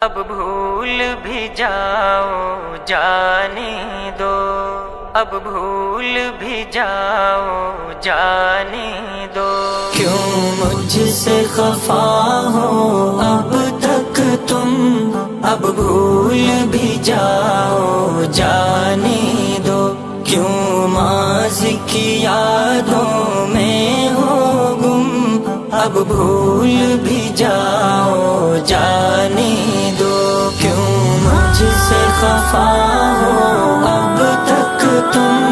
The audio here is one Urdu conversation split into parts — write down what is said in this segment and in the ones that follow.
اب بھول بھی جاؤ جانے دو، اب بھول بھی جاؤ جانے دو۔ کیوں مجھ سے خفا ہو اب تک تم، اب بھول بھی جاؤ جانے دو۔ کیوں ماضی کی یادوں میں ہو گم، اب بھول بھی جاؤ جانے دو۔ کیوں مجھ سے خفا ہو اب تک تم،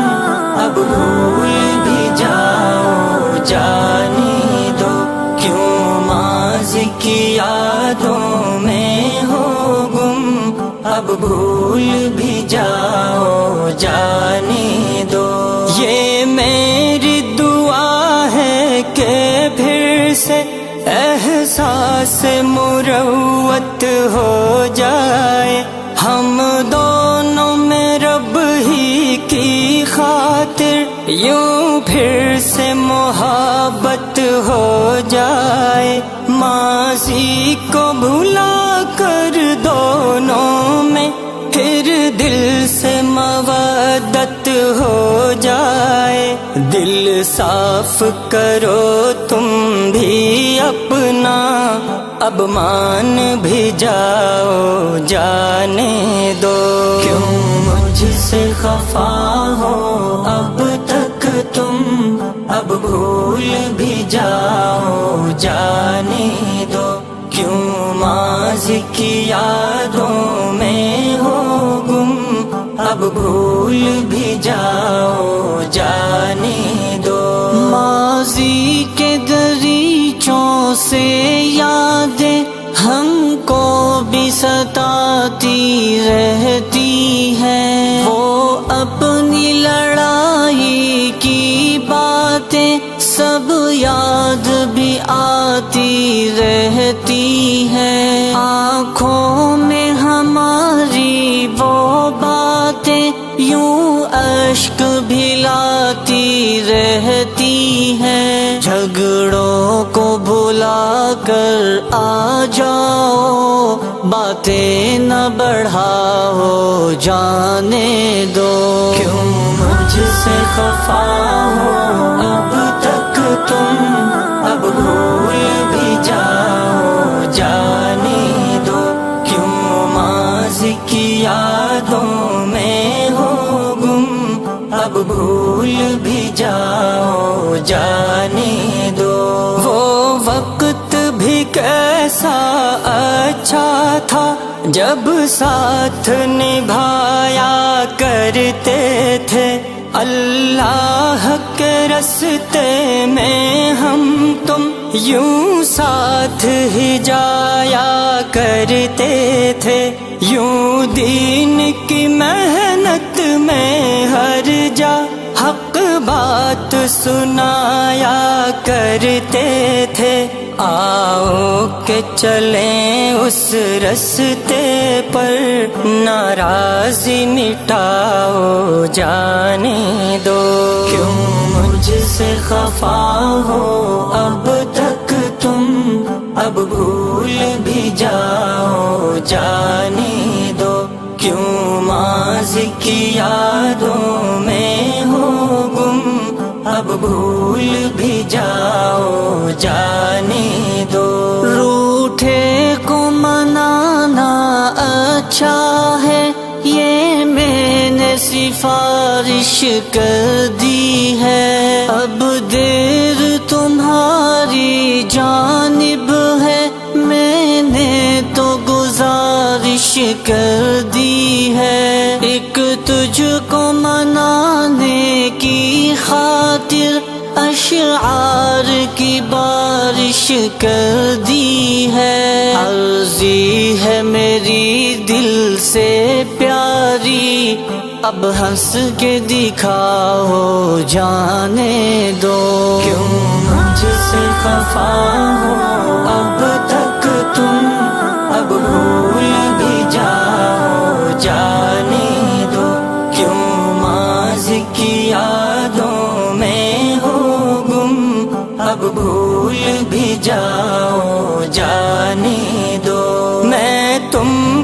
اب بھول بھی جاؤ جانے دو۔ کیوں ماضی کی یادوں میں ہو گم، اب بھول بھی جاؤ جانے دو۔ یہ میری دعا ہے کہ پھر سے احساس مروت ہو جائے، ہم دونوں میں رب ہی کی خاطر یوں پھر سے محبت ہو جائے۔ ماضی کو بھلا کر دونوں میں پھر دل سے مودت ہو جائے۔ دل صاف کرو تم بھی اپنا، اب مان بھی جاؤ جانے دو۔ کیوں مجھ سے خفا ہو اب تک تم، اب بھول بھی جاؤ جانے دو۔ کیوں ماضی کی یادوں میں ہو گم، اب بھول بھی جاؤ جانے دو۔ ماضی کے دریچوں سے یادیں ہم کو بھی ستاتی رہتی ہیں، وہ اپنی لڑائی کی باتیں سب یاد بھی آتی رہتی ہیں۔ آنکھوں میں ہماری وہ باتیں یوں اشک بھی لاتی رہتی ہیں۔ جھگڑوں کو بھلا کر آ جاؤ، باتیں نہ بڑھاؤ جانے دو۔ کیوں مجھ سے خفا ہو اب تک تم، اب بھول بھی جاؤ جانے دو۔ کیوں ماضی کی یادوں میں ہو گم، اب بھول بھی جاؤ جانے دو۔ وہ وقت بھی کیسا اچھا تھا جب ساتھ نبھایا کرتے تھے، اللہ کے راستے میں ہم تم یوں ساتھ ہی جایا کرتے تھے۔ یوں دین کی محنت میں ہر جا حق بات سنایا کرتے تھے۔ آؤ کہ چلیں اس راستے پر، ناراضی مٹاؤ جانے دو۔ کیوں مجھ سے خفا ہو اب تک تم، اب بھول بھی جاؤ جانے دو۔ کیوں ماضی کی یادوں میں ہو گم، اب بھول بھی جاؤ جانے دو۔ روٹھے کو منانا اچھا ہے، یہ میں نے سفارش کر دی ہے۔ اب دیر تمہاری جانب ہے، میں نے تو گزارش کر دی ہے۔ ایک تجھ کو منانے کی خاطر اشعار کی بارش کر دی ہے۔ عرضی ہے میری دل سے پیاری، اب ہنس کے دکھاؤ جانے دو۔ کیوں مجھ سے خفا ہو اب تک تم، اب بھول بھی جاؤ جانے دو۔ کیوں ماضی کی یادوں میں ہو گم، اب بھول بھی جاؤ جانے دو۔ میں تم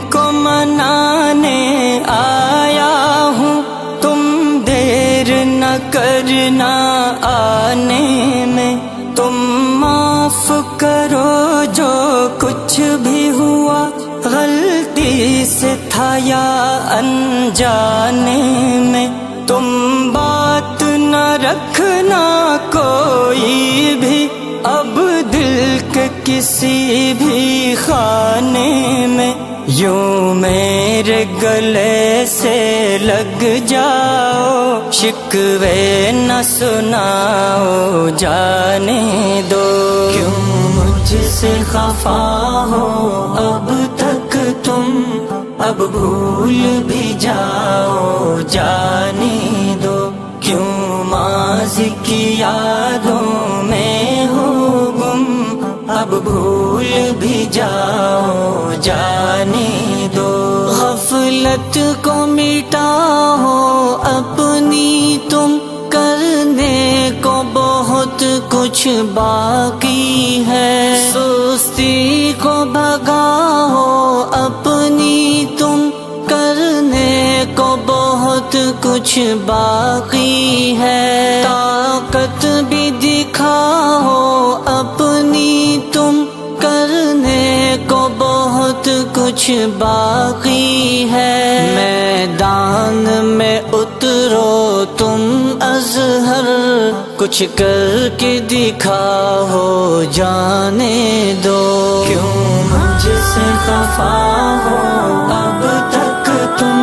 تھا یا انجانے میں، تم بات نہ رکھنا کوئی بھی اب دل کے کسی بھی خانے میں، یوں میرے گلے سے لگ جاؤ، شکوے نہ سناؤ، جانے دو۔ کیوں مجھ سے خفا ہو اب تک تم، اب بھول بھی جاؤ، جانے دو۔ کیوں ماضی کی یادوں میں ہو گم، اب بھول بھی جاؤ، جانے دو۔ غفلت کو مٹاؤ اپنی تم، کرنے کو بہت کچھ باقی ہے، سستی کو بھگاؤ اپنی تم، کرنے کو بہت کچھ باقی ہے، طاقت بھی دکھاؤ اپنی تم، کرنے کو بہت کچھ باقی ہے، میدان میں اترو تم اظہر، کچھ کر کے دکھاؤ، جانے دو۔ کیوں مجھ سے خفا ہو اب تک تم،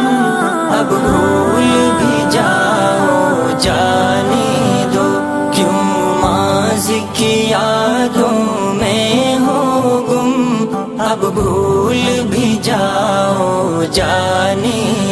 اب بھول بھی جاؤ، جانے دو۔ کیوں ماضی کی یادوں میں ہو گم، اب بھول بھی جاؤ، جانے